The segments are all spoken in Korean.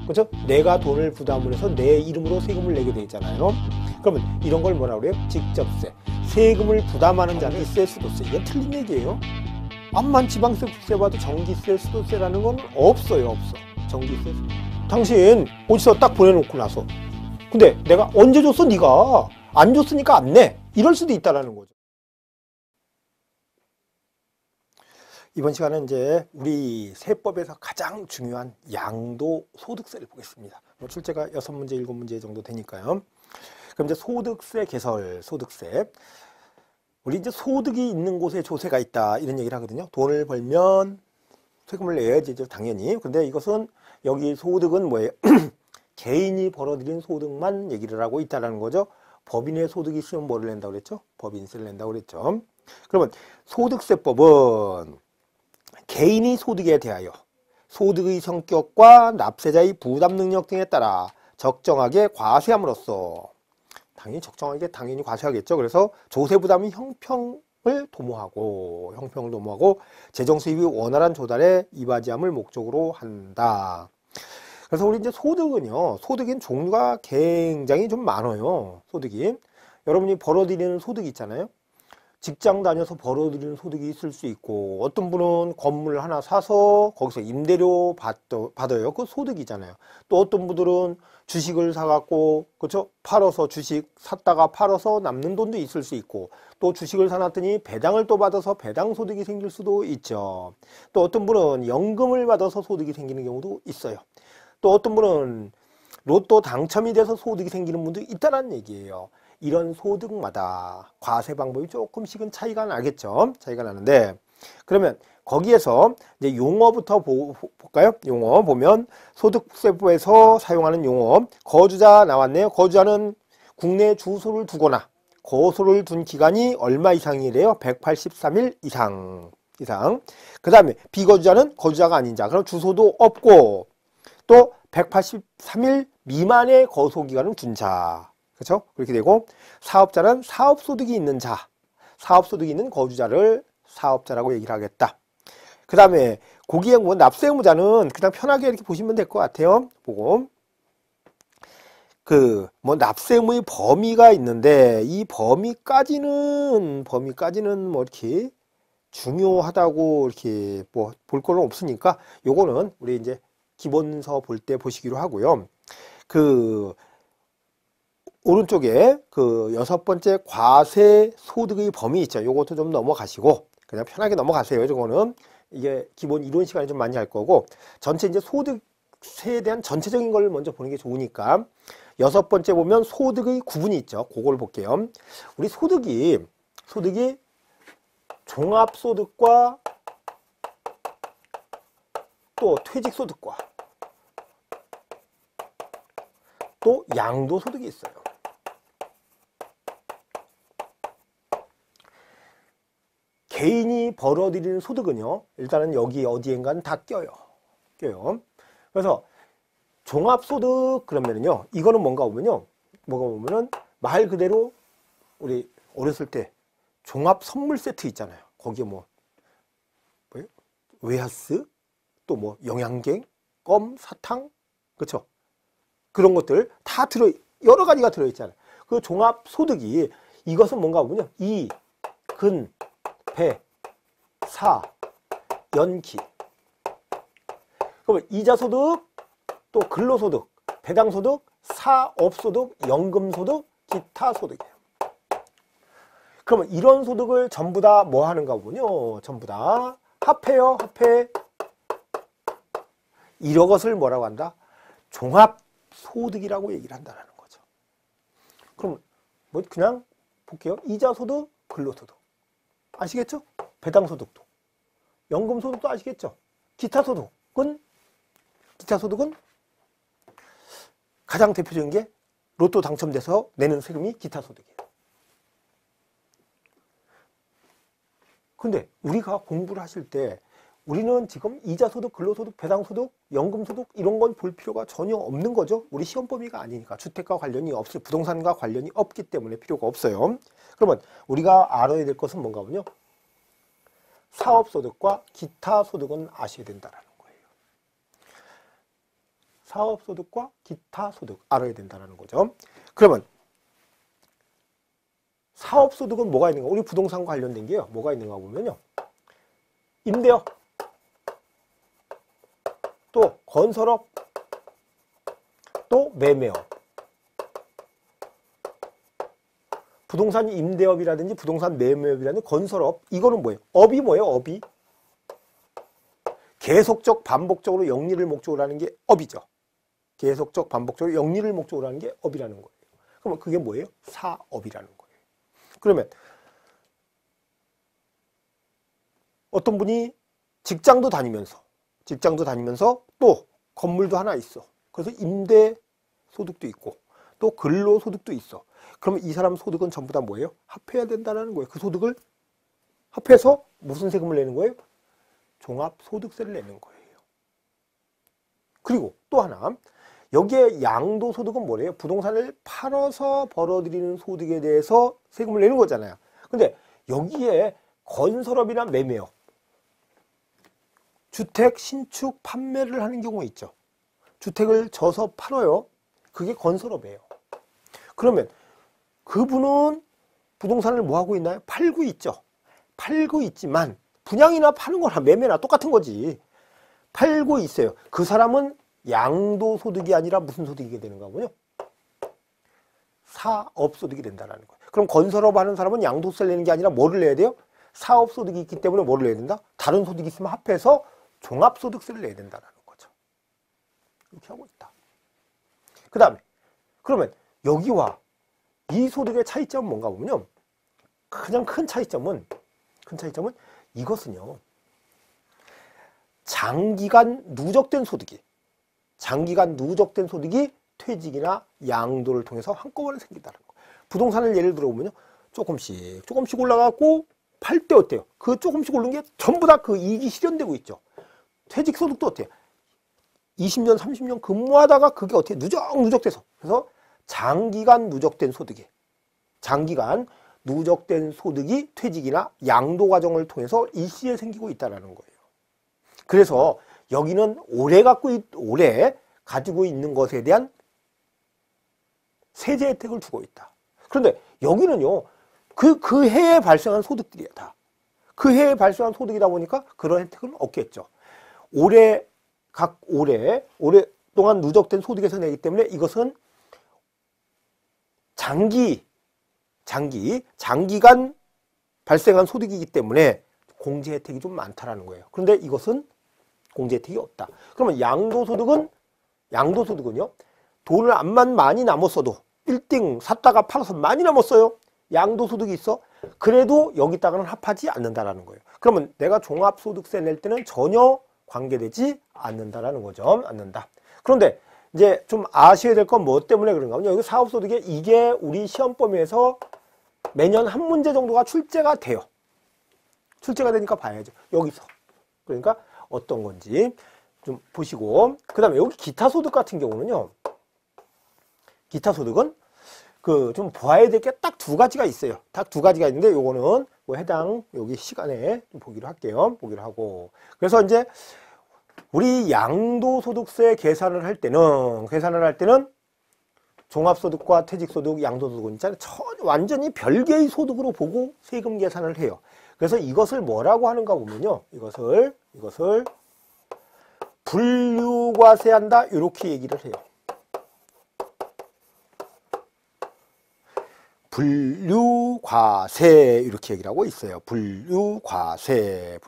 그렇죠? 내가 돈을 부담을 해서 내 이름으로 세금을 내게 돼 있잖아요. 그러면 이런 걸 뭐라 그래요? 직접세. 세금을 부담하는 자는 전기세, 수도세. 이건 틀린 얘기예요. 암만 지방세, 국세 봐도 전기세, 수도세라는 건 없어요. 없어. 전기세. 당신 어디서 딱 보내놓고 나서 근데 내가 언제 줬어? 네가 안 줬으니까 안 내. 이럴 수도 있다라는 거죠. 이번 시간은 이제 우리 세법에서 가장 중요한 양도소득세를 보겠습니다. 출제가 6문제, 7문제 정도 되니까요. 그럼 이제 소득세 개설, 소득세. 우리 이제 소득이 있는 곳에 조세가 있다 이런 얘기를 하거든요. 돈을 벌면 세금을 내야지 당연히. 근데 이것은 여기 소득은 뭐예요? 개인이 벌어들인 소득만 얘기를 하고 있다는 거죠. 법인의 소득이 있으면 뭐를 낸다고 그랬죠? 법인세를 낸다고 그랬죠. 그러면 소득세법은 개인이 소득에 대하여 소득의 성격과 납세자의 부담 능력 등에 따라 적정하게 과세함으로써 당연히 적정하게 당연히 과세하겠죠. 그래서 조세 부담의 형평을 도모하고 재정 수입이 원활한 조달에 이바지함을 목적으로 한다. 그래서 우리 이제 소득은요, 소득인 종류가 굉장히 좀 많아요. 소득이 여러분이 벌어들이는 소득이 있잖아요. 직장 다녀서 벌어들이는 소득이 있을 수 있고, 어떤 분은 건물 하나 사서 거기서 임대료 받아요. 그거 소득이잖아요. 또 어떤 분들은 주식을 사갖고, 그렇죠? 팔아서 주식 샀다가 팔아서 남는 돈도 있을 수 있고, 또 주식을 사놨더니 배당을 또 받아서 배당 소득이 생길 수도 있죠. 또 어떤 분은 연금을 받아서 소득이 생기는 경우도 있어요. 또 어떤 분은 로또 당첨이 돼서 소득이 생기는 분도 있다는 얘기예요. 이런 소득마다 과세 방법이 조금씩은 차이가 나겠죠. 차이가 나는데 그러면 거기에서 이제 용어부터 볼까요? 용어 보면 소득세법에서 사용하는 용어 거주자 나왔네요. 거주자는 국내 주소를 두거나 거소를 둔 기간이 얼마 이상이래요? 183일 이상. 그 다음에 비거주자는 거주자가 아닌 자. 그럼 주소도 없고 또 183일 미만의 거소기간을 둔 자. 그렇죠? 그렇게 되고 사업자는 사업소득이 있는 자, 사업소득이 있는 거주자를 사업자라고 얘기를 하겠다. 그 다음에 거기에 뭐 납세 의무자는 그냥 편하게 이렇게 보시면 될 것 같아요. 보고 그 뭐 납세 의무의 범위가 있는데 이 범위까지는 뭐 이렇게 중요하다고 이렇게 뭐 볼 거는 없으니까 요거는 우리 이제 기본서 볼 때 보시기로 하고요. 그 오른쪽에 그 6번째 과세 소득의 범위 있죠. 요것도 좀 넘어가시고 그냥 편하게 넘어가세요. 이거는 이게 기본 이론 시간에 좀 많이 할 거고 전체 이제 소득세에 대한 전체적인 걸 먼저 보는 게 좋으니까 6번째 보면 소득의 구분이 있죠. 그걸 볼게요. 우리 소득이 종합소득과 또 퇴직소득과 또 양도소득이 있어요. 개인이 벌어들이는 소득은요, 일단은 여기 어디엔가는 다 껴요. 그래서 종합소득 그러면은요, 이거는 뭐가 보면은 말 그대로 우리 어렸을 때 종합 선물 세트 있잖아요. 거기에 뭐예요? 웨하스, 또 뭐 영양갱, 껌, 사탕, 그렇죠? 그런 것들 다 여러 가지가 들어있잖아요. 그 종합소득이 이것은 뭔가 보면요, 이, 근, 배, 사, 연기. 그러면 이자소득, 또 근로소득, 배당소득, 사업소득, 연금소득, 기타소득이에요. 그러면 이런 소득을 전부 다 뭐 하는가 보면요. 전부 다 합해요. 합해. 이런 것을 뭐라고 한다? 종합소득이라고 얘기를 한다는 거죠. 그럼 뭐 그냥 볼게요. 이자소득, 근로소득. 아시겠죠? 배당소득도. 연금소득도 아시겠죠? 기타소득은 가장 대표적인 게 로또 당첨돼서 내는 세금이 기타소득이에요. 근데 우리가 공부를 하실 때 우리는 지금 이자소득, 근로소득, 배당소득, 연금소득 이런 건 볼 필요가 전혀 없는 거죠. 우리 시험 범위가 아니니까 주택과 관련이 없을 부동산과 관련이 없기 때문에 필요가 없어요. 그러면 우리가 알아야 될 것은 뭔가 보면요. 사업소득과 기타소득은 아셔야 된다는 거예요. 사업소득과 기타 소득 알아야 된다는 거죠. 그러면 사업소득은 뭐가 있는가? 우리 부동산과 관련된 게요. 뭐가 있는가 보면요. 임대업, 또 건설업, 또 매매업. 부동산 임대업이라든지 부동산 매매업이라든지 건설업. 이거는 뭐예요? 업이 뭐예요? 업이. 계속적 반복적으로 영리를 목적으로 하는 게 업이죠. 계속적 반복적으로 영리를 목적으로 하는 게 업이라는 거예요. 그러면 그게 뭐예요? 사업이라는 거예요. 그러면 어떤 분이 직장도 다니면서 또 건물도 하나 있어. 그래서 임대 소득도 있고 또 근로 소득도 있어. 그러면 이 사람 소득은 전부 다 뭐예요? 합해야 된다는 거예요. 그 소득을 합해서 무슨 세금을 내는 거예요? 종합소득세를 내는 거예요. 그리고 또 하나, 여기에 양도소득은 뭐래요? 부동산을 팔아서 벌어들이는 소득에 대해서 세금을 내는 거잖아요. 근데 여기에 건설업이나 매매업, 주택 신축 판매를 하는 경우가 있죠. 주택을 져서 팔아요. 그게 건설업이에요. 그러면 그분은 부동산을 뭐 하고 있나요? 팔고 있죠. 팔고 있지만 분양이나 파는 거나 매매나 똑같은 거지. 팔고 있어요. 그 사람은 양도소득이 아니라 무슨 소득이 되는가 보요? 사업소득이 된다는 거예요. 그럼 건설업 하는 사람은 양도세를 내는 게 아니라 뭐를 내야 돼요? 사업소득이 있기 때문에 뭐를 내야 된다? 다른 소득이 있으면 합해서 종합소득세를 내야 된다는 거죠. 이렇게 하고 있다. 그 다음에 그러면 여기와 이 소득의 차이점은 뭔가 보면요. 가장 큰 차이점은 이것은요. 장기간 누적된 소득이 퇴직이나 양도를 통해서 한꺼번에 생긴다는 거. 부동산을 예를 들어 보면요. 조금씩 올라가고 팔 때 어때요? 그 조금씩 오른 게 전부 다 그 이익이 실현되고 있죠. 퇴직 소득도 어때요? 20년, 30년 근무하다가 그게 어떻게 누적돼서. 그래서 장기간 누적된 소득이 퇴직이나 양도 과정을 통해서 일시에 생기고 있다는 거예요. 그래서 여기는 오래 가지고 있는 것에 대한 세제 혜택을 주고 있다. 그런데 여기는요, 그 해에 발생한 소득들이야, 다. 그 해에 발생한 소득이다 보니까 그런 혜택은 없겠죠. 오랫동안 누적된 소득에서 내기 때문에 이것은 장기간 발생한 소득이기 때문에 공제 혜택이 좀 많다라는 거예요. 그런데 이것은 공제 혜택이 없다. 그러면 양도소득은요, 돈을 암만 많이 남았어도 1등 샀다가 팔아서 많이 남았어요. 양도소득이 있어. 그래도 여기다가는 합하지 않는다라는 거예요. 그러면 내가 종합소득세 낼 때는 전혀 관계되지 않는다라는 거죠. 않는다. 그런데 이제 좀 아셔야 될 건 뭐 때문에 그런가 하면 여기 사업소득에 이게 우리 시험 범위에서 매년 한 문제 정도가 출제가 돼요. 출제가 되니까 봐야죠. 여기서. 그러니까 어떤 건지 좀 보시고, 그 다음에 여기 기타소득 같은 경우는요, 기타소득은 좀 봐야 될 게 딱 두 가지가 있어요. 딱 두 가지가 있는데 요거는 뭐 해당 여기 시간에 좀 보기로 할게요. 보기로 하고. 그래서 이제 우리 양도소득세 계산을 할 때는 종합소득과 퇴직소득, 양도소득은 있잖아요. 완전히 별개의 소득으로 보고 세금 계산을 해요. 그래서 이것을 뭐라고 하는가 보면요. 이것을 분류과세한다 이렇게 얘기를 해요. 분류과세 이렇게 얘기를 하고 있어요. 분류과세.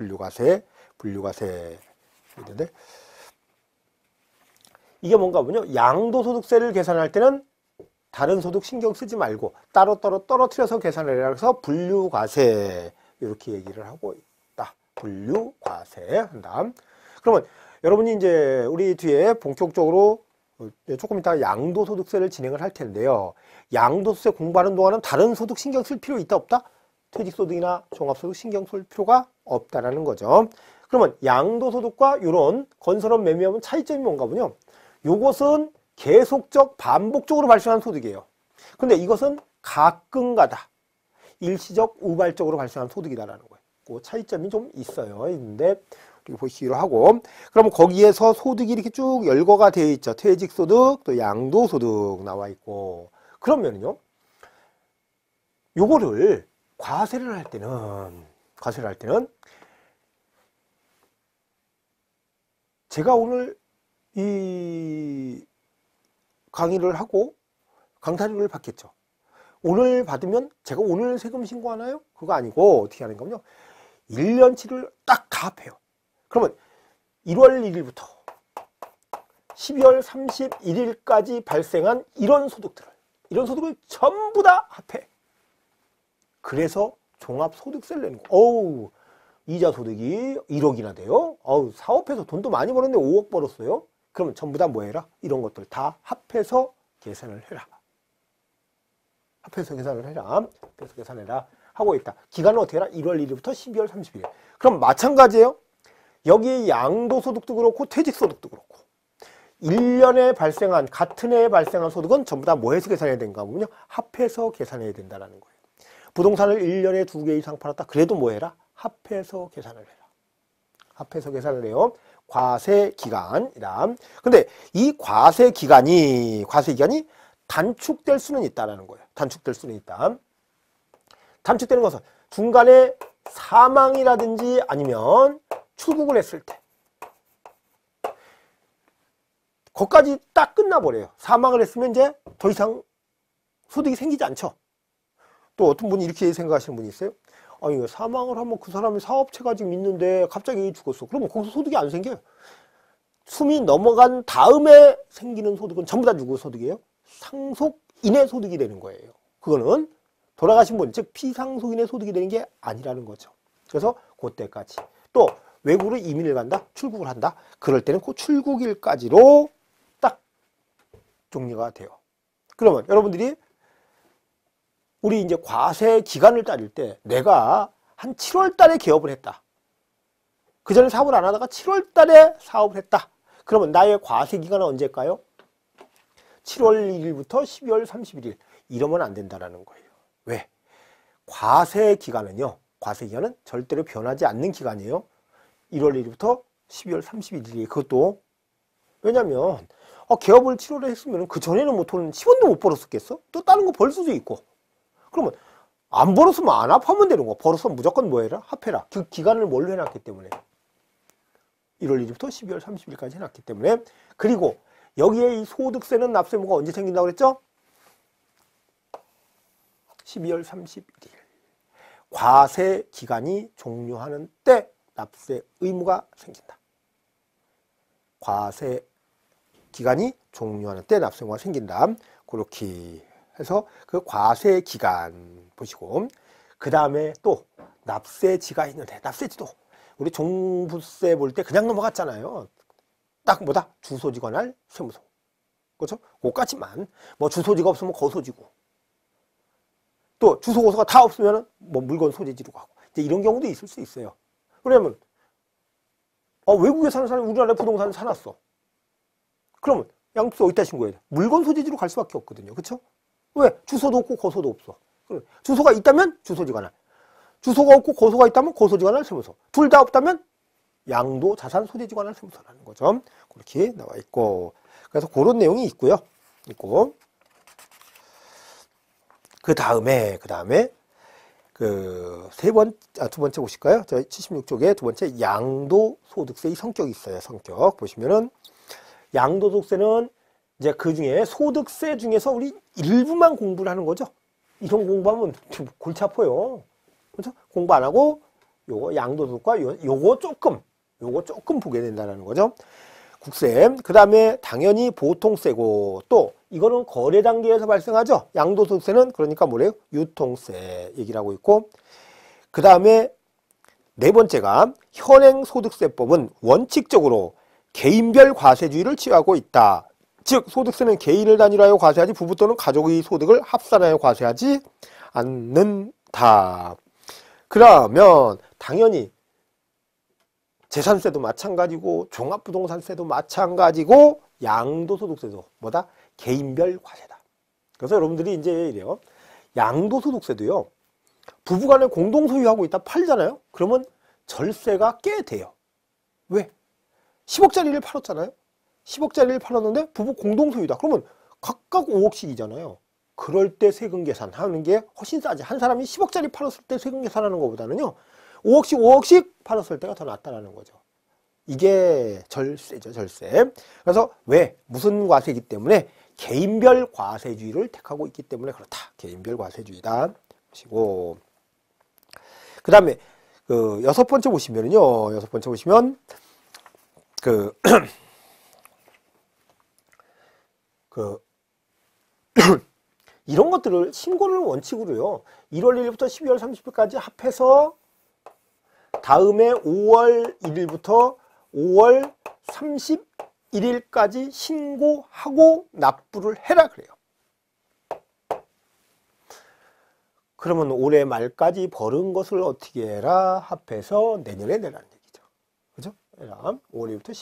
있는데 이게 뭔가 보면요. 양도소득세를 계산할 때는 다른 소득 신경 쓰지 말고 따로따로 떨어뜨려서 계산을 해라. 그래서 분류과세 이렇게 얘기를 하고 있다. 분류과세 한다. 그러면 여러분이 이제 우리 뒤에 본격적으로 조금 이따가 양도소득세를 진행을 할 텐데요. 양도소득세 공부하는 동안은 다른 소득 신경 쓸 필요 있다 없다? 퇴직소득이나 종합소득 신경 쓸 필요가 없다라는 거죠. 그러면 양도소득과 이런 건설업 매매업은 차이점이 뭔가 보면 요것은 계속적 반복적으로 발생한 소득이에요. 근데 이것은 가끔가다 일시적 우발적으로 발생한 소득이다라는 거예요. 그 차이점이 좀 있어요. 있는데 이렇게 보시기로 하고, 그러면 거기에서 소득이 이렇게 쭉 열거가 되어 있죠. 퇴직소득, 또 양도소득 나와 있고, 그러면요, 요거를 과세를 할 때는 제가 오늘 이 강의를 하고 강사료를 받겠죠. 오늘 받으면 제가 오늘 세금 신고하나요? 그거 아니고 어떻게 하는 거냐면 1년치를 딱 다 합해요. 그러면 1월 1일부터 12월 31일까지 발생한 이런 소득을 전부 다 합해. 그래서 종합소득세를 내는 거. 어우, 이자 소득이 1억이나 돼요. 어우, 사업해서 돈도 많이 벌었는데 5억 벌었어요. 그러면 전부 다 뭐 해라? 이런 것들 다 합해서 계산을 해라. 합해서 계산해라. 하고 있다. 기간은 어떻게 해라? 1월 1일부터 12월 30일. 그럼 마찬가지예요. 여기 양도소득도 그렇고 퇴직소득도 그렇고 1년에 발생한, 같은 해에 발생한 소득은 전부 다 뭐 해서 계산해야 되는가 보면요. 합해서 계산해야 된다는 거예요. 부동산을 1년에 2개 이상 팔았다. 그래도 뭐 해라? 합해서 계산을 해라. 합해서 계산을 해요. 과세기간이다. 근데 이 과세기간이 단축될 수는 있다라는 거예요. 단축될 수는 있다. 단축되는 것은 중간에 사망이라든지 아니면 출국을 했을 때 거기까지 딱 끝나버려요. 사망을 했으면 이제 더 이상 소득이 생기지 않죠. 또 어떤 분이 이렇게 생각하시는 분이 있어요. 아니, 사망을 하면 그 사람이 사업체가 지금 있는데 갑자기 죽었어. 그러면 거기서 소득이 안 생겨요. 숨이 넘어간 다음에 생기는 소득은 전부 다 누구 소득이에요? 상속인의 소득이 되는 거예요. 그거는 돌아가신 분, 즉 피상속인의 소득이 되는 게 아니라는 거죠. 그래서 그때까지. 또 외국으로 이민을 간다, 출국을 한다. 그럴 때는 그 출국일까지로 딱 종료가 돼요. 그러면 여러분들이 우리 이제 과세 기간을 따질 때 내가 한 7월 달에 개업을 했다. 그 전에 사업을 안 하다가 7월 달에 사업을 했다. 그러면 나의 과세 기간은 언제일까요? 7월 1일부터 12월 31일. 이러면 안 된다라는 거예요. 왜? 과세 기간은 절대로 변하지 않는 기간이에요. 1월 1일부터 12월 31일이. 그것도 왜냐면 개업을 7월에 했으면 그 전에는 뭐 돈 10원도 못 벌었었겠어? 또 다른 거 벌 수도 있고. 그러면 안 벌었으면 안 합하면 되는 거. 벌었으면 무조건 뭐 해라? 합해라. 그 기간을 뭘로 해놨기 때문에. 1월 1일부터 12월 30일까지 해놨기 때문에. 그리고 여기에 이 소득세는 납세의무가 언제 생긴다고 그랬죠? 12월 31일. 과세 기간이 종료하는 때 납세 의무가 생긴다. 과세 기간이 종료하는 때 납세 의무가 생긴다. 그렇게 해서 그 과세 기간 보시고, 그 다음에 또 납세지가 있는데, 납세지도 우리 종부세 볼 때 그냥 넘어갔잖아요. 딱 뭐다? 주소지 관할 세무서. 그렇죠? 그것까지만. 뭐 주소지가 없으면 거소지고, 또 주소 고소가 다 없으면 뭐 물건 소재지로 가고, 이제 이런 경우도 있을 수 있어요. 왜냐면 외국에 사는 사람이 우리나라에 부동산을 사놨어. 그러면 양도세 어디다 신고해야 돼? 물건 소재지로 갈 수밖에 없거든요. 그렇죠? 왜? 주소도 없고 거소도 없어. 주소가 있다면 주소지 관할, 주소가 없고 거소가 있다면 거소지 관할 세무서, 둘 다 없다면 양도 자산 소재지 관할 세무서라는 거죠. 그렇게 나와 있고, 그래서 그런 내용이 있고요. 그 다음에 두 번째 보실까요? 저 76쪽에 두 번째 양도소득세의 성격이 있어요. 성격 보시면은 양도소득세는 이제 그 중에 소득세 중에서 우리 일부만 공부를 하는 거죠. 이런 공부하면 골치 아파요. 그렇죠? 공부 안 하고 요거 양도소득과 요거 조금 보게 된다는 거죠. 국세, 그 다음에 당연히 보통세고, 또 이거는 거래 단계에서 발생하죠. 양도소득세는 그러니까 뭐래요? 유통세 얘기를 하고 있고, 그 다음에 네 번째가 현행소득세법은 원칙적으로 개인별 과세주의를 취하고 있다. 즉 소득세는 개인을 단위로 과세하지 부부 또는 가족의 소득을 합산하여 과세하지 않는다. 그러면 당연히 재산세도 마찬가지고 종합부동산세도 마찬가지고 양도소득세도 뭐다? 개인별 과세다. 그래서 여러분들이 이제 이래요. 양도소득세도요. 부부간에 공동소유하고 있다 팔잖아요. 그러면 절세가 꽤 돼요. 왜? 10억짜리를 팔았잖아요. 10억짜리를 팔았는데 부부 공동소유다. 그러면 각각 5억씩이잖아요. 그럴 때 세금 계산하는 게 훨씬 싸지. 한 사람이 10억짜리 팔았을 때 세금 계산하는 것보다는요. 5억씩 팔았을 때가 더 낫다라는 거죠. 이게 절세죠, 절세. 그래서 왜? 무슨 과세이기 때문에 개인별 과세주의를 택하고 있기 때문에 그렇다. 개인별 과세주의다. 보시고. 그 다음에 그 여섯 번째 보시면은요. 여섯 번째 보시면 이런 것들을 신고를 원칙으로요. 1월 1일부터 12월 30일까지 합해서 다음에 5월 1일부터 5월 31일까지 신고하고 납부를 해라 그래요. 그러면 올해 말까지 벌은 것을 어떻게 해라? 합해서 내년에 내라는 얘기죠. 그죠? 해라. 5월부터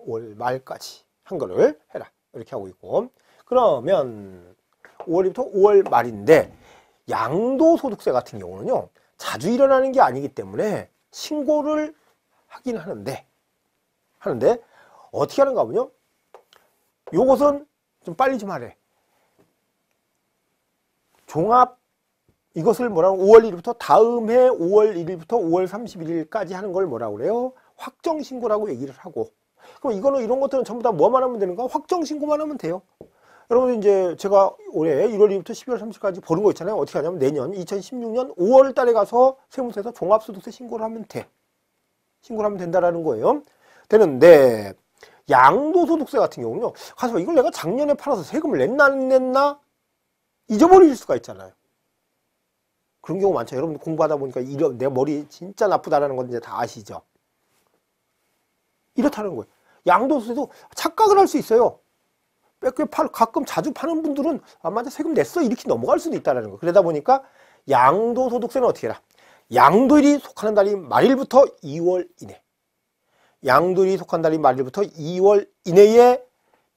5월 말까지 한 거를 해라. 이렇게 하고 있고. 그러면 5월부터 5월 말인데 양도소득세 같은 경우는요. 자주 일어나는 게 아니기 때문에 신고를 하긴 하는데 어떻게 하는가 하면요. 요것은 좀 빨리 좀 하래. 종합 이것을 뭐라고 5월 1일부터 다음 해 5월 1일부터 5월 31일까지 하는 걸 뭐라고 그래요? 확정신고라고 얘기를 하고. 그럼 이거는 이런 것들은 전부 다 뭐만 하면 되는가? 확정신고만 하면 돼요. 여러분 이제 제가 올해 1월 1일부터 12월 30일까지 버는 거 있잖아요. 어떻게 하냐면 내년 2016년 5월 달에 가서 세무서에서 종합소득세 신고를 하면 돼. 신고를 하면 된다라는 거예요. 되는데 양도소득세 같은 경우는요. 가서 이걸 내가 작년에 팔아서 세금을 냈나 안 냈나 잊어버릴 수가 있잖아요. 그런 경우 많죠. 여러분 공부하다 보니까 내 머리 진짜 나쁘다라는 건 이제 다 아시죠. 이렇다는 거예요. 양도소득세도 착각을 할 수 있어요. 가끔 자주 파는 분들은 맞아 세금 냈어 이렇게 넘어갈 수도 있다는 거. 그러다 보니까 양도소득세는 어떻게 해라? 양도일이 속하는 달이 말일부터 2월 이내. 양도일이 속한 달이 말일부터 2월 이내에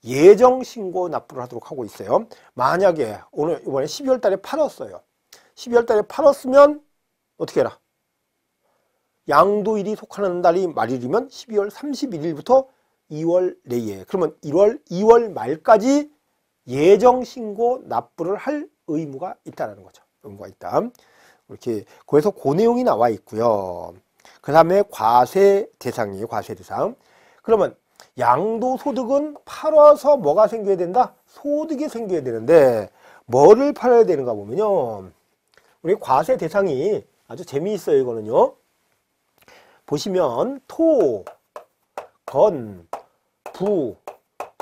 예정신고 납부를 하도록 하고 있어요. 만약에 이번에 12월 달에 팔았어요. 12월 달에 팔았으면 어떻게 해라? 양도일이 속하는 달이 말일이면 12월 31일부터 2월 내에. 그러면 2월 말까지 예정신고 납부를 할 의무가 있다는 거죠. 의무가 있다. 이렇게 거기서 그 내용이 나와 있고요. 그 다음에 과세 대상이에요. 과세 대상. 그러면 양도소득은 팔아서 뭐가 생겨야 된다? 소득이 생겨야 되는데 뭐를 팔아야 되는가 보면요. 우리 과세 대상이 아주 재미있어요. 이거는요. 보시면 토, 건, 부,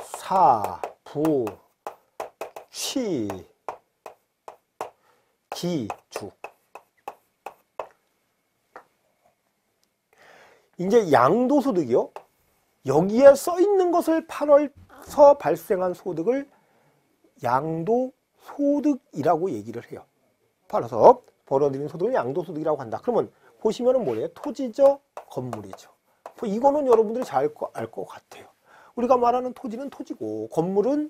사, 부, 취, 기, 주. 이제 양도소득이요. 여기에 써 있는 것을 팔아서 발생한 소득을 양도소득이라고 얘기를 해요. 팔아서 벌어들인 소득을 양도소득이라고 한다. 그러면 보시면은 뭐래요? 토지죠, 건물이죠. 이거는 여러분들이 잘 알 것 같아요. 우리가 말하는 토지는 토지고 건물은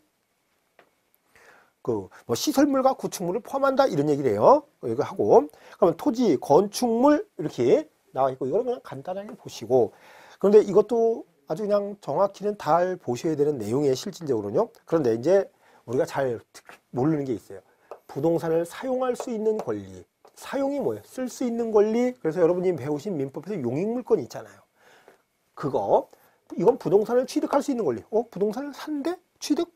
뭐 시설물과 구축물을 포함한다 이런 얘기를 해요. 이거 하고 그러면 토지, 건축물 이렇게 나와 있고 이거는 그냥 간단하게 보시고 그런데 이것도 아주 그냥 정확히는 잘 보셔야 되는 내용이에요. 실질적으로는요. 그런데 이제 우리가 잘 모르는 게 있어요. 부동산을 사용할 수 있는 권리. 사용이 뭐예요? 쓸 수 있는 권리. 그래서 여러분이 배우신 민법에서 용익물권 있잖아요. 이건 부동산을 취득할 수 있는 권리. 부동산을 산대? 취득?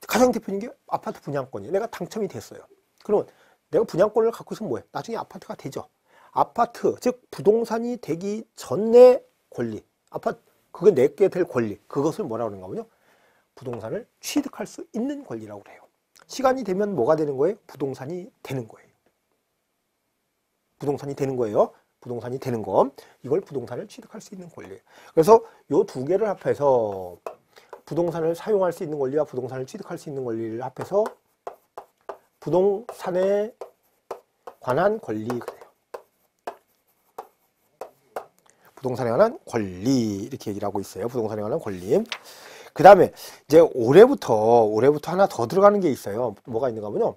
가장 대표적인 게 아파트 분양권이에요. 내가 당첨이 됐어요. 그러면 내가 분양권을 갖고 있으면 뭐예요? 나중에 아파트가 되죠. 아파트, 즉 부동산이 되기 전의 권리. 그게 내게 될 권리. 그것을 뭐라고 그러는가 보죠? 부동산을 취득할 수 있는 권리라고 그래요. 시간이 되면 뭐가 되는 거예요? 부동산이 되는 거예요. 부동산이 되는 거예요. 부동산이 되는 거. 이걸 부동산을 취득할 수 있는 권리예요. 그래서 요 두 개를 합해서 부동산을 사용할 수 있는 권리와 부동산을 취득할 수 있는 권리를 합해서 부동산에 관한 권리 그래요. 부동산에 관한 권리 이렇게 얘기를 하고 있어요. 부동산에 관한 권리. 그 다음에 이제 올해부터 하나 더 들어가는 게 있어요. 뭐가 있는가 하면요.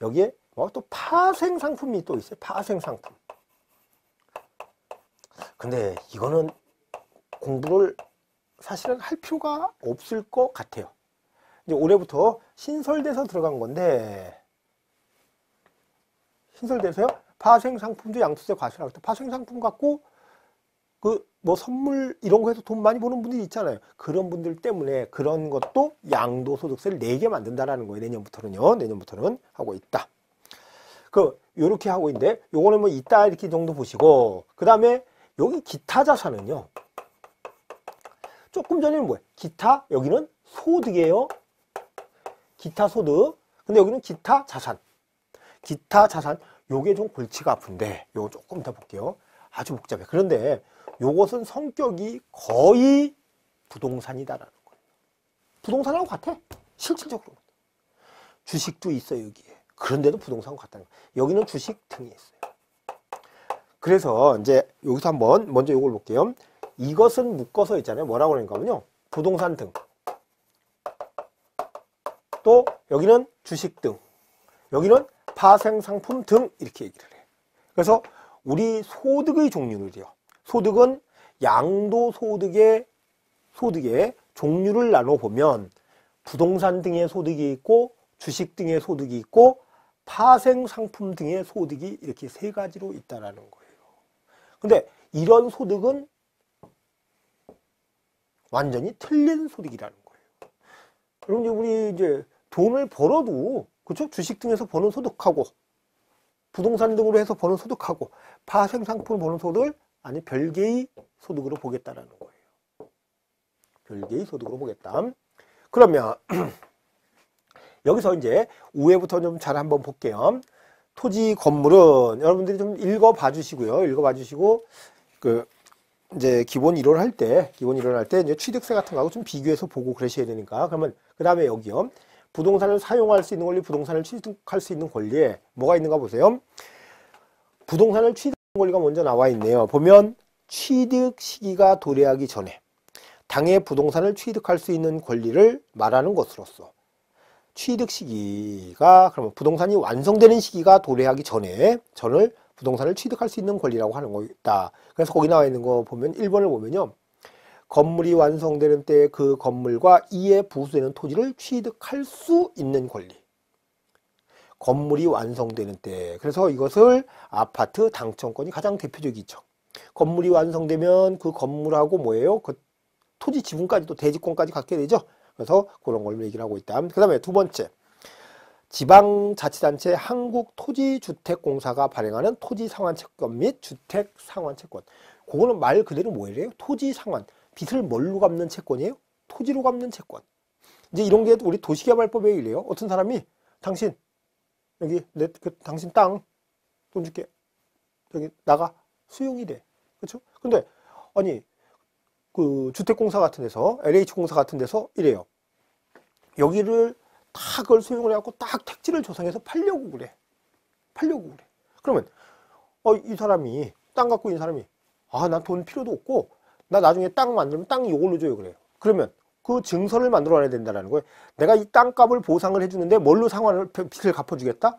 여기에 또 파생 상품이 또 있어요. 파생 상품. 근데 이거는 공부를 사실은 할 필요가 없을 것 같아요. 이제 올해부터 신설돼서 들어간 건데, 신설돼서요. 파생상품도 양도세 과세라고 할 때 파생상품 갖고 뭐 선물 이런 거 해서 돈 많이 버는 분들이 있잖아요. 그런 분들 때문에 그런 것도 양도소득세를 내게 만든다라는 거예요. 내년부터는 하고 있다. 요렇게 하고 있는데, 요거는 뭐 이따 이렇게 정도 보시고, 그 다음에 여기 기타 자산은요. 조금 전에는 뭐예요? 기타, 여기는 소득이에요. 기타 소득. 근데 여기는 기타 자산. 기타 자산, 요게 좀 골치가 아픈데, 요거 조금 더 볼게요. 아주 복잡해. 그런데 요것은 성격이 거의 부동산이다라는 거예요. 부동산하고 같아. 실질적으로. 주식도 있어요, 여기에. 그런데도 부동산하고 같다는 거예요. 여기는 주식 등이 있어요. 그래서 이제 여기서 한번 먼저 요걸 볼게요. 이것은 묶어서 있잖아요. 뭐라고 그러는가 하면요. 부동산 등. 또 여기는 주식 등. 여기는 파생상품 등 이렇게 얘기를 해요. 그래서 우리 소득의 종류를요. 소득은 양도소득의 종류를 나눠보면 부동산 등의 소득이 있고 주식 등의 소득이 있고 파생상품 등의 소득이 이렇게 세 가지로 있다라는 거예요. 근데 이런 소득은 완전히 틀린 소득이라는 거예요. 여러분, 우리 이제 돈을 벌어도, 그렇죠? 주식 등에서 버는 소득하고 부동산 등으로 해서 버는 소득하고 파생상품을 버는 소득을 아니 별개의 소득으로 보겠다라는 거예요. 별개의 소득으로 보겠다. 그러면 여기서 이제 우회부터 좀 잘 한번 볼게요. 토지 건물은 여러분들이 좀 읽어봐 주시고요. 읽어봐 주시고 이제 기본 1월 할 때 이제 취득세 같은 거하고 좀 비교해서 보고 그러셔야 되니까. 그러면 그다음에 여기요. 부동산을 사용할 수 있는 권리, 부동산을 취득할 수 있는 권리에 뭐가 있는가 보세요. 부동산을 취득하는 권리가 먼저 나와 있네요. 보면 취득 시기가 도래하기 전에 당해 부동산을 취득할 수 있는 권리를 말하는 것으로서 취득 시기가, 그러면 부동산이 완성되는 시기가 도래하기 전에 부동산을 취득할 수 있는 권리라고 하는 거다. 그래서 거기 나와 있는 거 보면 1번을 보면요. 건물이 완성되는 때 그 건물과 이에 부수되는 토지를 취득할 수 있는 권리. 건물이 완성되는 때. 그래서 이것을 아파트 당첨권이 가장 대표적이죠. 건물이 완성되면 그 건물하고 뭐예요? 그 토지 지분까지도 대지권까지 갖게 되죠. 그래서 그런 걸 얘기를 하고 있다. 그 다음에 두 번째. 지방자치단체 한국토지주택공사가 발행하는 토지상환채권 및 주택상환채권. 그거는 말 그대로 뭐예요? 토지상환. 빚을 뭘로 갚는 채권이에요? 토지로 갚는 채권. 이제 이런 게 우리 도시개발법에 의해요. 어떤 사람이 당신 여기 당신 땅 돈 줄게. 여기 나가 수용이래. 그렇죠? 근데 아니 그 주택공사 같은 데서 LH공사 같은 데서 이래요. 여기를 다 그걸 수용을 해갖고 딱 택지를 조성해서 팔려고 그래. 그러면 이 사람이 땅 갖고 있는 사람이 난 돈 필요도 없고 나 나중에 땅 만들면 땅 이걸로 줘요 그래요. 그러면 그 증서를 만들어놔야 된다는 거예요. 내가 이 땅값을 보상을 해주는데 뭘로 빚을 갚아주겠다?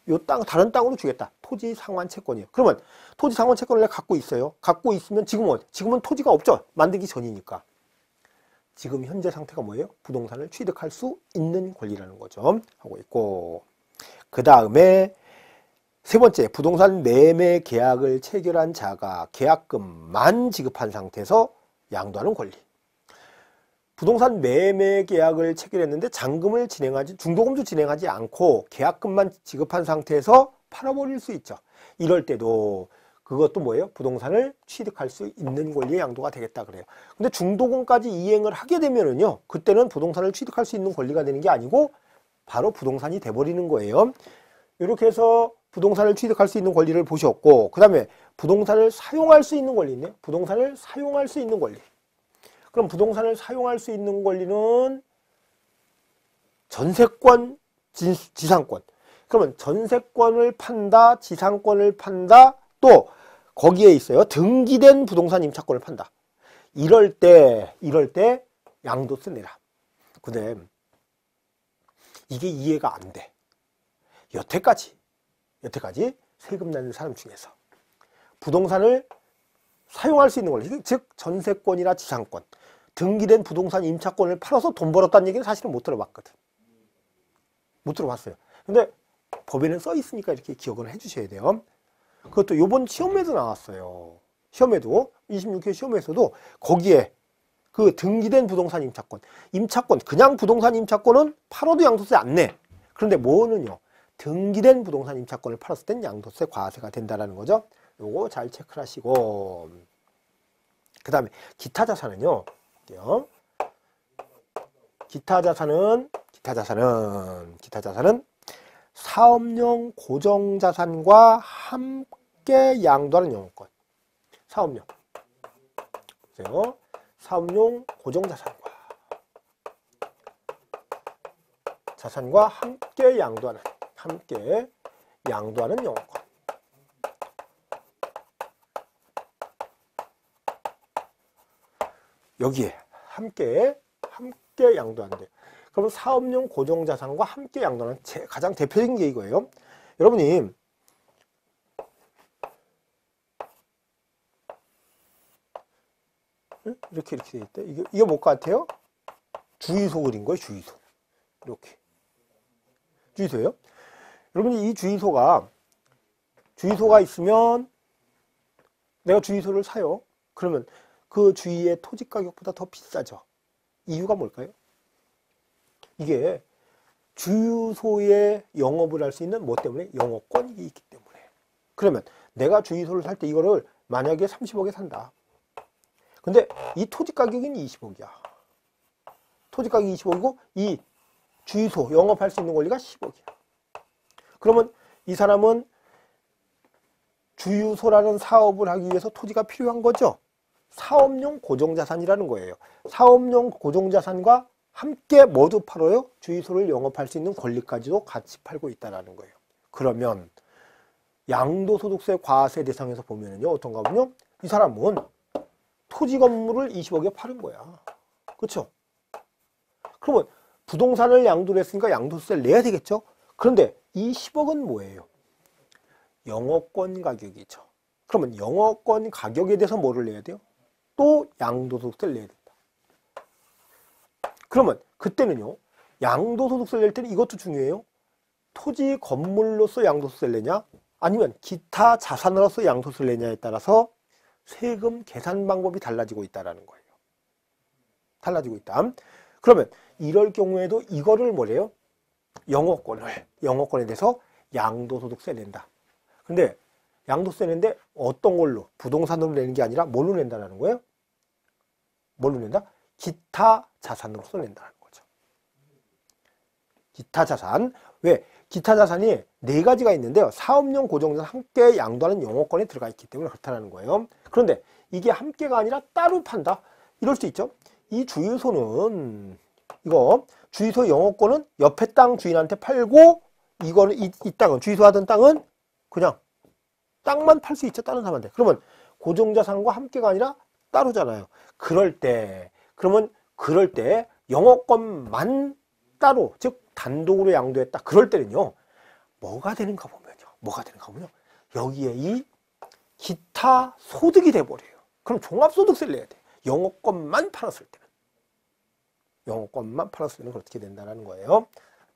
요 땅 다른 땅으로 주겠다. 토지 상환 채권이에요. 그러면 토지 상환 채권을 내가 갖고 있어요. 갖고 있으면 지금은 토지가 없죠. 만들기 전이니까. 지금 현재 상태가 뭐예요? 부동산을 취득할 수 있는 권리라는 거죠. 하고 있고. 그 다음에 세 번째, 부동산 매매 계약을 체결한 자가 계약금만 지급한 상태에서 양도하는 권리. 부동산 매매 계약을 체결했는데 중도금도 진행하지 않고 계약금만 지급한 상태에서 팔아버릴 수 있죠. 이럴 때도 그것도 뭐예요? 부동산을 취득할 수 있는 권리의 양도가 되겠다 그래요. 근데 중도금까지 이행을 하게 되면은요, 그때는 부동산을 취득할 수 있는 권리가 되는 게 아니고 바로 부동산이 돼버리는 거예요. 이렇게 해서 부동산을 취득할 수 있는 권리를 보셨고, 그 다음에 부동산을 사용할 수 있는 권리 있네요. 부동산을 사용할 수 있는 권리. 그럼 부동산을 사용할 수 있는 권리는 전세권, 지상권. 그러면 전세권을 판다, 지상권을 판다, 또 거기에 있어요. 등기된 부동산 임차권을 판다. 이럴 때 양도세 내라. 근데 이게 이해가 안 돼. 여태까지 세금 내는 사람 중에서 부동산을 사용할 수 있는 걸로, 즉 전세권이나 지상권, 등기된 부동산 임차권을 팔아서 돈 벌었다는 얘기는 사실은 못 들어봤거든. 못 들어봤어요. 근데 법에는 써 있으니까 이렇게 기억을 해 주셔야 돼요. 그것도 요번 시험에도 나왔어요. 시험에도 26회 시험에서도 거기에 그 등기된 부동산 임차권 그냥 부동산 임차권은 팔아도 양도세 안 내. 그런데 뭐는요? 등기된 부동산 임차권을 팔았을 땐 양도세 과세가 된다라는 거죠. 요거 잘 체크를 하시고, 그 다음에 기타 자산은요. 기타 자산은 사업용 고정자산과 함께 양도하는 영업권. 사업용 고정자산과 함께 양도하는 영업권. 여기에 함께 양도하는데, 그러면 사업용 고정자산과 함께 양도하는 가장 대표적인 게 이거예요. 여러분이 이렇게 돼 있대. 이게 뭐 같아요? 주유소 그린 거예요. 주유소. 이렇게 주유소예요. 여러분이 이 주유소가 있으면 내가 주유소를 사요. 그러면 그 주위의 토지 가격보다 더 비싸죠. 이유가 뭘까요? 이게 주유소에 영업을 할 수 있는 뭐 때문에? 영업권이 있기 때문에. 그러면 내가 주유소를 살 때 이거를 만약에 30억에 산다. 근데 이 토지 가격은 20억이야. 토지 가격이 20억이고 이 주유소 영업할 수 있는 권리가 10억이야. 그러면 이 사람은 주유소라는 사업을 하기 위해서 토지가 필요한 거죠. 사업용 고정자산이라는 거예요. 사업용 고정자산과 함께 모두 팔아요. 주유소를 영업할 수 있는 권리까지도 같이 팔고 있다는 거예요. 그러면 양도소득세 과세 대상에서 보면은요, 어떤가 보면 이 사람은 토지 건물을 20억에 파는 거야. 그렇죠? 그러면 부동산을 양도를 했으니까 양도세를 내야 되겠죠? 그런데 이 10억은 뭐예요? 영업권 가격이죠. 그러면 영업권 가격에 대해서 뭐를 내야 돼요? 또 양도소득세를 내야 된다. 그러면 그때는요, 양도소득세를 낼 때는 이것도 중요해요. 토지 건물로서 양도세를 내냐, 아니면 기타 자산으로서 양도세를 내냐에 따라서 세금 계산 방법이 달라지고 있다는 거예요. 달라지고 있다. 그러면 이럴 경우에도 이거를 뭐래요? 영업권에 대해서 양도소득세를 낸다. 근데 양도세 낸데 어떤 걸로? 부동산으로 내는 게 아니라 뭘로 낸다는 거예요? 뭘로 낸다? 기타 자산으로서 낸다는 거죠. 기타 자산. 왜? 기타 자산이 네 가지가 있는데요. 사업용 고정자산 함께 양도하는 영업권에 들어가 있기 때문에 그렇다는 거예요. 그런데 이게 함께가 아니라 따로 판다. 이럴 수 있죠. 이 주유소는 주유소 영업권은 옆에 땅 주인한테 팔고, 이거는 이 땅은 주유소 하던 땅은 그냥 땅만 팔 수 있죠. 다른 사람한테. 그러면 고정자산과 함께가 아니라 따로잖아요. 그럴 때 영업권만 따로, 즉 단독으로 양도했다. 그럴 때는요, 뭐가 되는가 보면요. 여기에 이 기타 소득이 돼버려요. 그럼 종합소득세를 내야 돼. 영업권만 팔았을 때는 그렇게 된다는 거예요.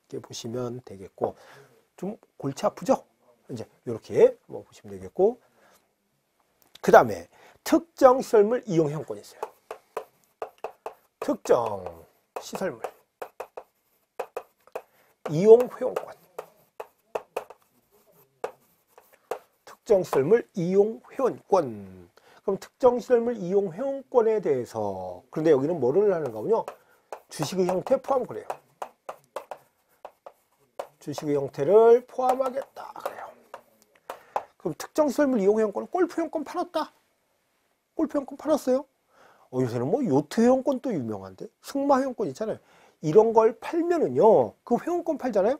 이렇게 보시면 되겠고, 좀 골치 아프죠? 이제 이렇게 보시면 되겠고, 그 다음에 특정 시설물 이용 회원권이 있어요. 특정 시설물 이용 회원권. 특정 시설물 이용 회원권. 그럼 특정 시설물 이용 회원권에 대해서, 그런데 여기는 뭐를 하는가 보요? 주식의 형태 포함 그래요. 주식의 형태를 포함하겠다 그래요. 그럼 특정 시설물 이용 회원권은 골프 회원권 팔았다. 골프 회원권 팔았어요. 요새는 뭐 요트 회원권도 유명한데, 승마 회원권 있잖아요. 이런 걸 팔면은요, 그 회원권 팔잖아요.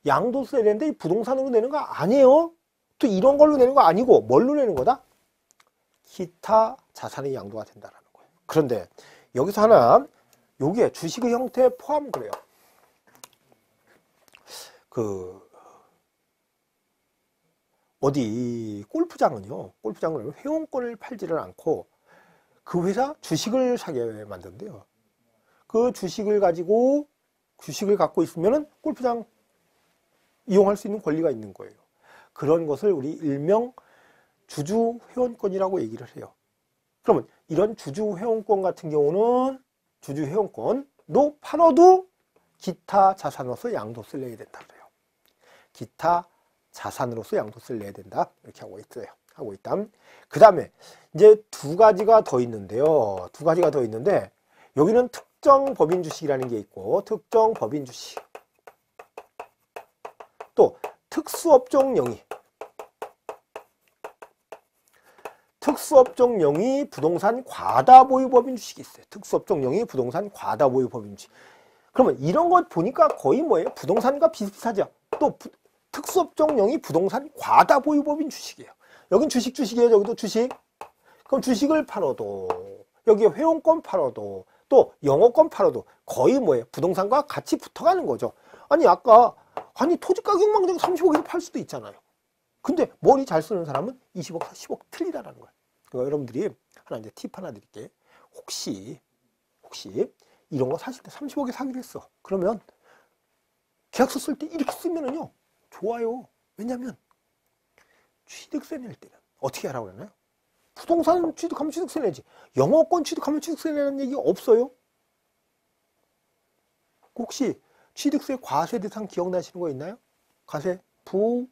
양도세 내는데 부동산으로 내는 거 아니에요. 또 이런 걸로 내는 거 아니고 뭘로 내는 거다? 기타 자산의 양도가 된다는 거예요. 그런데 여기서 하나, 요게 주식의 형태 포함 그래요. 어디 골프장은요. 골프장은 회원권을 팔지를 않고 그 회사 주식을 사게 만든대요. 그 주식을 갖고 있으면은 골프장 이용할 수 있는 권리가 있는 거예요. 그런 것을 우리 일명 주주 회원권이라고 얘기를 해요. 그러면 이런 주주 회원권 같은 경우는 주주 회원권도 팔아도 기타 자산으로서 양도세를 내야 된다 그래요. 기타 자산으로서 양도세를 내야 된다. 이렇게 하고 있어요. 하고 있다. 그 다음에 이제 두 가지가 더 있는데요. 두 가지가 더 있는데 여기는 특정 법인 주식이라는 게 있고 특정 법인 주식 또 특수업종 영위 특수업종 영위 부동산 과다보유 법인 주식이 있어요. 특수업종 영위 부동산 과다보유 법인 주식. 그러면 이런 것 보니까 거의 뭐예요? 부동산과 비슷비슷하죠. 또 특수업종 영위 부동산 과다보유 법인 주식이에요. 여긴 주식이에요. 여기도 주식. 그럼 주식을 팔아도 여기 회원권 팔아도 또 영어권 팔아도 거의 뭐예요? 부동산과 같이 붙어가는 거죠. 아니 토지 가격만 그냥 30억에서 팔 수도 있잖아요. 근데 머리 잘 쓰는 사람은 20억, 40억 틀리다라는 거예요. 그러니까 여러분들이 하나 이제 팁 하나 드릴게요. 혹시 이런 거 사실 때 30억에 사기로 했어. 그러면 계약서 쓸 때 이렇게 쓰면은요 좋아요. 왜냐면 취득세 낼 때는 어떻게 하라고 그러나요? 부동산 취득하면 취득세 내지. 영어권 취득하면 취득세 내는 얘기 없어요. 혹시 취득세 과세 대상 기억나시는 거 있나요? 과세 부,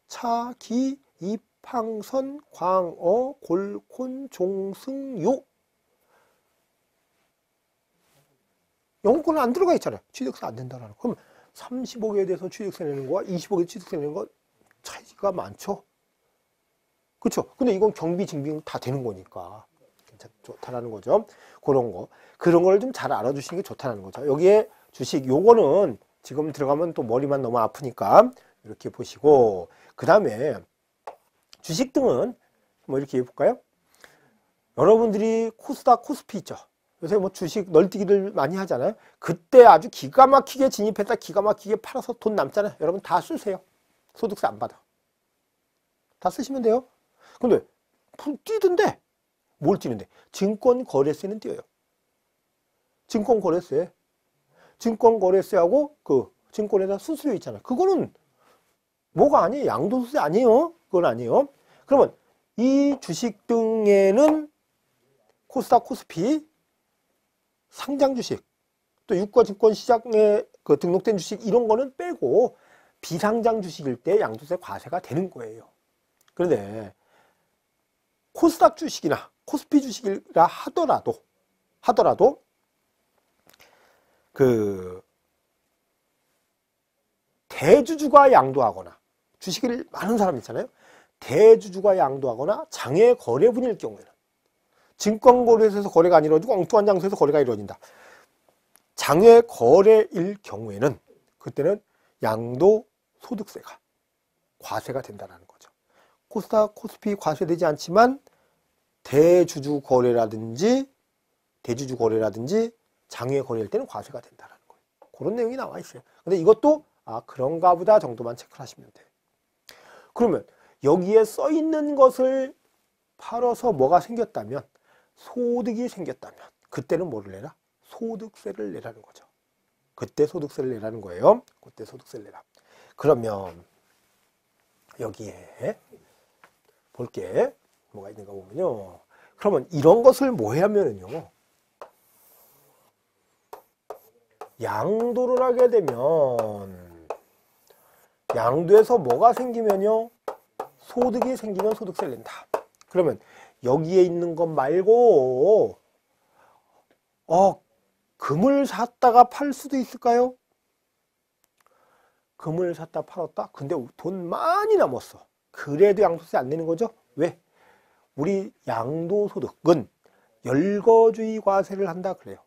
차, 기, 입항선, 광어, 골콘, 종승, 요. 영어권은 안 들어가 있잖아요. 취득세 안 된다라는 거. 그럼 30억에 대해서 취득세 내는 거와 20억에 취득세 내는 거 차이가 많죠? 그렇죠? 근데 이건 경비, 증빙 다 되는 거니까 좋다라는 거죠. 그런 걸 좀 잘 알아주시는 게 좋다는 거죠. 여기에 주식 요거는 지금 들어가면 또 머리만 너무 아프니까 이렇게 보시고 그 다음에 주식 등은 뭐 이렇게 해볼까요? 여러분들이 코스닥, 코스피 있죠. 요새 뭐 주식 널뛰기들 많이 하잖아요. 그때 아주 기가 막히게 진입했다 기가 막히게 팔아서 돈 남잖아요. 여러분 다 쓰세요. 소득세 안 받아. 다 쓰시면 돼요. 근데 뛰던데 뭘 뛰는데? 증권거래세는 뛰어요. 증권거래세하고 그 증권에다 수수료 있잖아요. 그거는 뭐가 아니에요. 양도세 아니에요. 그건 아니에요. 그러면 이 주식 등에는 코스닥, 코스피, 상장 주식, 또 유가증권시장에 그 등록된 주식 이런 거는 빼고 비상장 주식일 때 양도세 과세가 되는 거예요. 그런데 코스닥 주식이나 코스피 주식이라 하더라도 그 대주주가 양도하거나 주식을 많은 사람 있잖아요. 대주주가 양도하거나 장외 거래분일 경우에는 증권거래소에서 거래가 안 이루어지고 엉뚱한 장소에서 거래가 이루어진다. 장외 거래일 경우에는 그때는 양도소득세가 과세가 된다는 거죠. 코스닥, 코스피 과세되지 않지만 대주주 거래라든지 장외 거래일 때는 과세가 된다는 거예요. 그런 내용이 나와 있어요. 근데 이것도 그런가 보다 정도만 체크를 하시면 돼요. 그러면 여기에 써 있는 것을 팔아서 뭐가 생겼다면 소득이 생겼다면 그때는 뭐를 내라? 소득세를 내라는 거죠. 그때 소득세를 내라는 거예요. 그때 소득세를 내라. 그러면 여기에 볼게 뭐가 있는가 보면요. 그러면 이런 것을 뭐 하면은요. 양도를 하게 되면 양도에서 뭐가 생기면요. 소득이 생기면 소득세를 낸다. 그러면 여기에 있는 것 말고 금을 샀다가 팔 수도 있을까요? 금을 샀다 팔았다? 근데 돈 많이 남았어. 그래도 양도세 안 내는 거죠? 왜? 우리 양도소득은 열거주의 과세를 한다 그래요.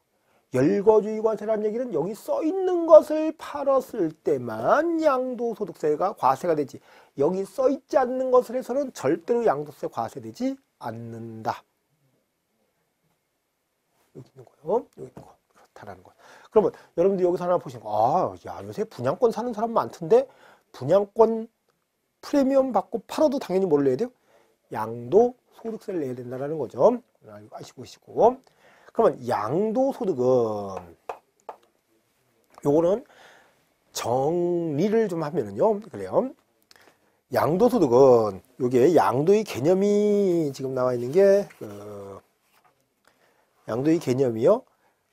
열거주의 과세라는 얘기는 여기 써 있는 것을 팔았을 때만 양도소득세가 과세가 되지 여기 써 있지 않는 것을 해서는 절대로 양도세 과세되지 않는다. 여기 있는 거요. 여기 있는 거. 그렇다라는 거. 그러면 여러분들 여기서 하나 보시면 야 요새 분양권 사는 사람 많던데 분양권 프리미엄 받고 팔아도 당연히 뭘 내야 돼요? 양도소득세를 내야 된다는 거죠. 아시고 계시고. 그러면 양도소득은 요거는 정리를 좀 하면은요. 그래요. 양도소득은 요게 양도의 개념이 지금 나와 있는 게 양도의 개념이요.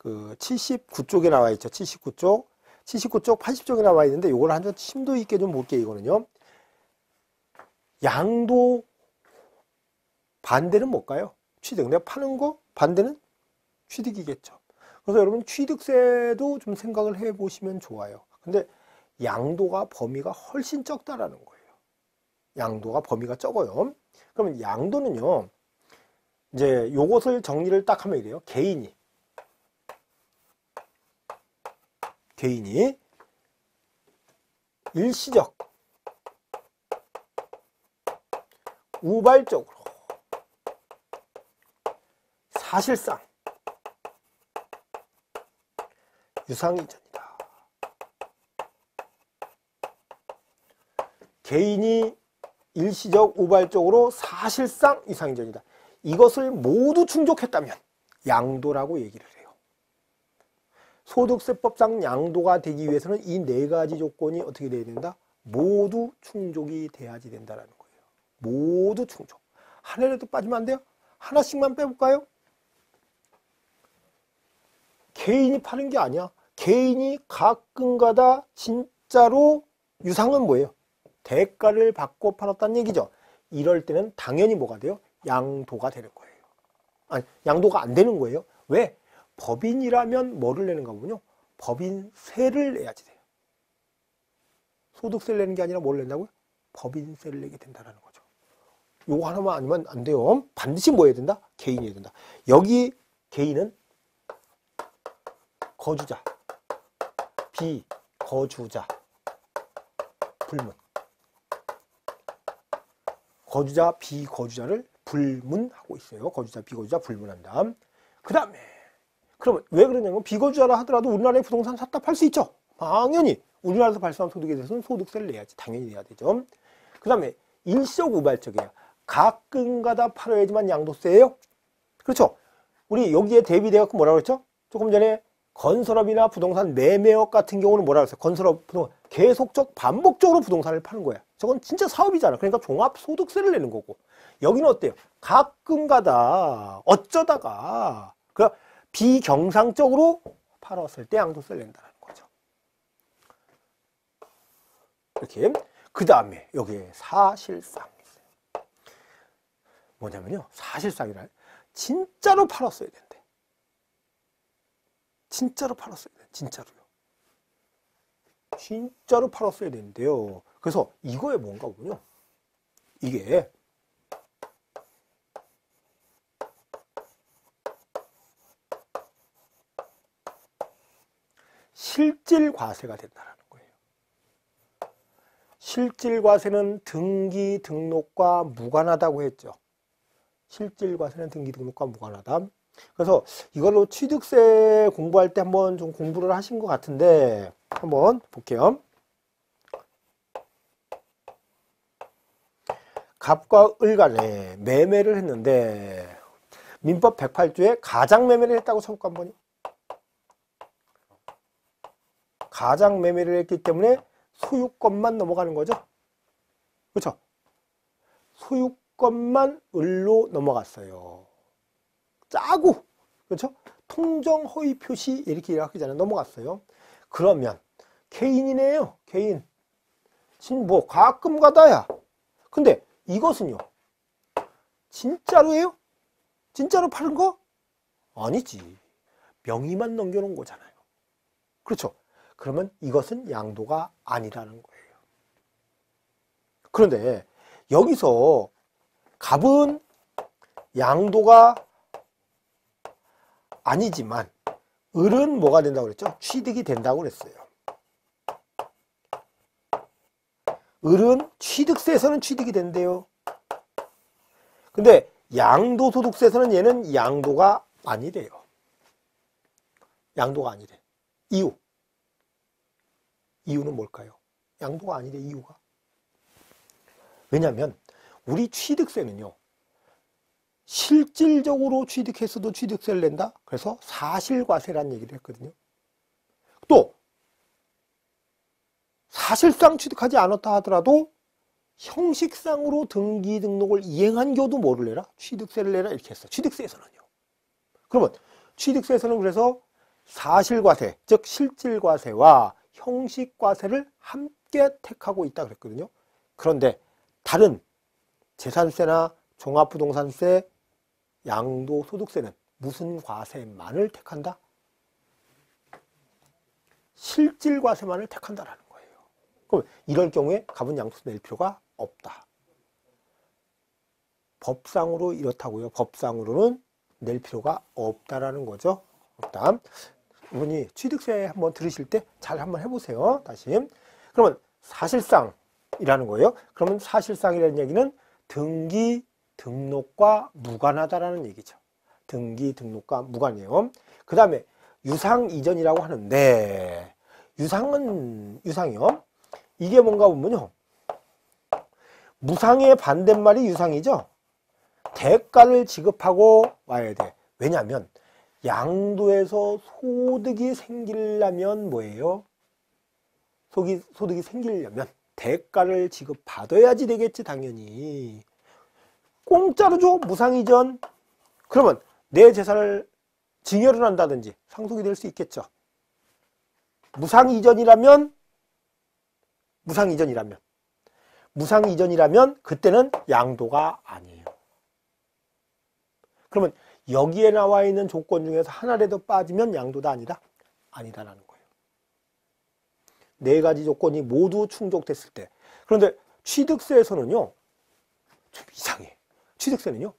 79쪽에 나와 있죠. 79쪽. 79쪽 80쪽에 나와 있는데 요걸 한번 심도 있게 좀 볼게요. 이거는요. 양도 반대는 뭘까요? 취득. 내가 파는 거 반대는 취득이겠죠. 그래서 여러분 취득세도 좀 생각을 해 보시면 좋아요. 근데 양도가 범위가 훨씬 적다라는 거예요. 양도가 범위가 적어요. 그러면 양도는요. 이제 요것을 정리를 딱 하면 이래요. 개인이 일시적 우발적으로 사실상 유상이전이다. 개인이 일시적 우발적으로 사실상 유상이전이다. 이것을 모두 충족했다면 양도라고 얘기를 해요. 소득세법상 양도가 되기 위해서는 이 네 가지 조건이 어떻게 돼야 된다? 모두 충족이 돼야지 된다는 거예요. 모두 충족. 하나라도 빠지면 안 돼요? 하나씩만 빼볼까요? 개인이 파는 게 아니야. 개인이 가끔가다 진짜로 유상은 뭐예요? 대가를 받고 팔았다는 얘기죠. 이럴 때는 당연히 뭐가 돼요? 양도가 되는 거예요. 아니, 양도가 안 되는 거예요. 왜? 법인이라면 뭐를 내는가 보면요. 법인세를 내야지 돼요. 소득세를 내는 게 아니라 뭘 낸다고요? 법인세를 내게 된다는 거죠. 요거 하나만 아니면 안 돼요. 반드시 뭐 해야 된다? 개인이 해야 된다. 여기 개인은 거주자, 비거주자, 불문. 거주자, 비거주자를 불문하고 있어요. 거주자, 비거주자 불문한다. 그 다음에 그러면 왜 그러냐면 비거주자라 하더라도 우리나라에 부동산 샀다 팔 수 있죠. 당연히 우리나라에서 발생한 소득에 대해서는 소득세를 내야지. 당연히 내야 되죠. 그 다음에 일시적 우발적이에요. 가끔가다 팔아야지만 양도세예요. 그렇죠. 우리 여기에 대비돼갖고 뭐라고 했죠? 조금 전에 건설업이나 부동산 매매업 같은 경우는 뭐라고 했어요? 건설업, 부동산 계속적 반복적으로 부동산을 파는 거야. 저건 진짜 사업이잖아. 그러니까 종합소득세를 내는 거고. 여기는 어때요? 가끔가다 어쩌다가 그 비경상적으로 팔았을 때 양도세를 낸다는 거죠. 이렇게. 그 다음에 여기에 사실상 있어요. 뭐냐면요. 사실상이란 진짜로 팔았어야 된대. 진짜로 팔았어야 돼. 진짜로요. 진짜로 팔았어야 되는데요. 그래서 이거에 뭔가 보면요. 이게 실질과세가 된다는 거예요. 실질과세는 등기 등록과 무관하다고 했죠. 실질과세는 등기 등록과 무관하다. 그래서 이걸로 취득세 공부할 때 한번 좀 공부를 하신 것 같은데 한번 볼게요. 갑과 을 간에 매매를 했는데 민법 108조에 가장매매를 했다고 쳐볼까 한번. 가장매매를 했기 때문에 소유권만 넘어가는 거죠. 그렇죠? 소유권만 을로 넘어갔어요. 짜고, 그렇죠? 통정 허위 표시 이렇게 하잖아요. 넘어갔어요. 그러면 개인이네요. 개인. 지금 뭐 가끔 가다야. 근데 이것은요. 진짜로예요? 진짜로 파는 거? 아니지. 명의만 넘겨놓은 거잖아요. 그렇죠? 그러면 이것은 양도가 아니라는 거예요. 그런데 여기서 갑은 양도가 아니지만 을은 뭐가 된다고 그랬죠? 취득이 된다고 그랬어요. 을은 취득세에서는 취득이 된대요. 근데 양도소득세에서는 얘는 양도가 아니래요. 양도가 아니래. 이유는 뭘까요? 양도가 아니래. 이유가 왜냐하면 우리 취득세는요, 실질적으로 취득했어도 취득세를 낸다. 그래서 사실과세라는 얘기를 했거든요. 또 사실상 취득하지 않았다 하더라도 형식상으로 등기 등록을 이행한 경우도 뭐를 내라? 취득세를 내라 이렇게 했어. 취득세에서는요. 그러면 취득세에서는 그래서 사실과세, 즉 실질과세와 형식과세를 함께 택하고 있다 그랬거든요. 그런데 다른 재산세나 종합부동산세, 양도소득세는 무슨 과세만을 택한다? 실질과세만을 택한다라는 거예요. 그럼 이럴 경우에 가분 양도세 낼 필요가 없다. 법상으로 이렇다고요. 법상으로는 낼 필요가 없다라는 거죠. 없다. 이분이 취득세 한번 들으실 때 잘 한번 해보세요. 다시. 그러면 사실상이라는 거예요. 그러면 사실상이라는 얘기는 등기 등록과 무관하다라는 얘기죠. 등기 등록과 무관이에요. 그 다음에 유상 이전이라고 하는데, 유상이요. 이게 뭔가 보면요, 무상의 반대말이 유상이죠. 대가를 지급하고 와야 돼. 왜냐하면 양도에서 소득이 생기려면 뭐예요? 소득이 생기려면 대가를 지급받아야지 되겠지, 당연히. 공짜로 줘, 무상이전. 그러면 내 재산을 증여를 한다든지 상속이 될 수 있겠죠. 무상이전이라면 그때는 양도가 아니에요. 그러면 여기에 나와 있는 조건 중에서 하나라도 빠지면 양도다 아니다? 아니다라는 거예요. 네 가지 조건이 모두 충족됐을 때. 그런데 취득세에서는요, 좀 이상해. 취득세는요,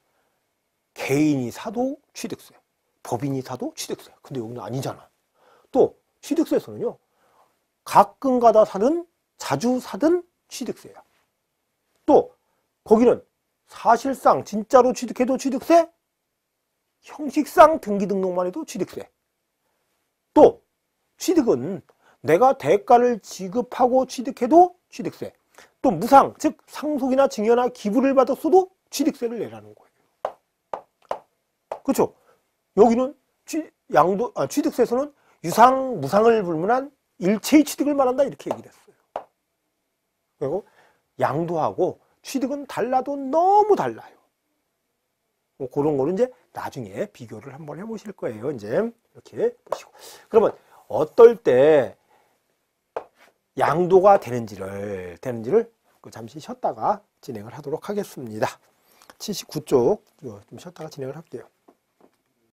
개인이 사도 취득세, 법인이 사도 취득세. 근데 여기는 아니잖아. 또 취득세에서는요, 가끔가다 사든 자주 사든 취득세야. 또 거기는 사실상 진짜로 취득해도 취득세, 형식상 등기 등록만 해도 취득세. 또 취득은 내가 대가를 지급하고 취득해도 취득세. 또 무상, 즉 상속이나 증여나 기부를 받았어도 취득세를 내라는 거예요. 그렇죠? 여기는 취득세에서는 유상, 무상을 불문한 일체의 취득을 말한다 이렇게 얘기를 했어요. 그리고 양도하고 취득은 달라도 너무 달라요. 뭐 그런 거는 이제 나중에 비교를 한번 해보실 거예요. 이제 이렇게 보시고. 그러면 어떨 때 양도가 되는지를 잠시 쉬었다가 진행을 하도록 하겠습니다. 79쪽 좀 쉬었다가 진행을 할게요.